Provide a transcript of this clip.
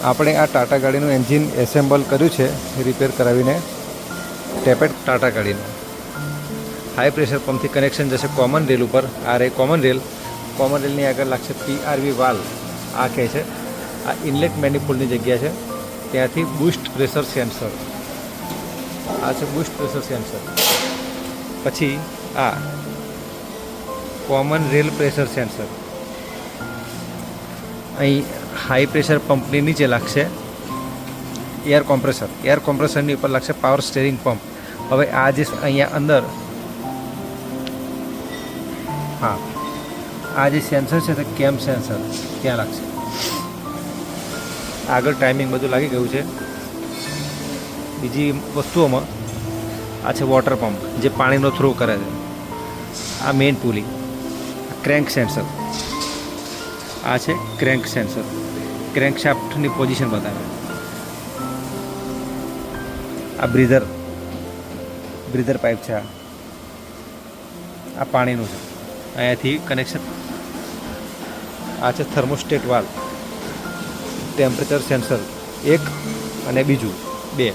આપણે આ ટાટા ગાડીનું એન્જિન એસેમ્બલ કર્યું છે રિપેર કરાવીને ટેપેડ ટાટા ગાડીનું. હાઈ પ્રેશર પંપથી કનેક્શન જશે કોમન રેલ ઉપર. આ રે કોમન રેલની આગળ લાગશે પીઆરવી વાલ. આ કહે છે આ ઇનલેટ મેનિફોલ્ડની જગ્યા છે. ત્યાંથી બૂસ્ટ પ્રેશર સેન્સર. આ છે બૂસ્ટ પ્રેશર સેન્સર. પછી આ કોમન રેલ પ્રેશર સેન્સર. અહીં હાઈ પ્રેશર પંપની નીચે લાગશે એર કોમ્પ્રેસરની ઉપર લાગશે પાવર સ્ટીરિંગ પંપ. હવે આ જે અહીંયા અંદર આ જે સેન્સર છે તે કેમ સેન્સર ત્યાં લાગશે. આગળ ટાઈમિંગ બધું લાગી ગયું છે. બીજી વસ્તુઓમાં આ છે વોટર પંપ જે પાણીનો થ્રો કરે છે. આ મેઇન પુલી, ક્રેન્ક સેન્સર. આ છે ક્રેન્ક સેન્સર, ક્રેન્ક શાફ્ટની પોઝિશન બતાવે. આ બ્રીધર પાઇપ છે. આ પાણીનું છે, અહીંયાથી કનેક્શન. આ છે થર્મોસ્ટેટ વાલ્વ, ટેમ્પરેચર સેન્સર 1 અને બીજું 2.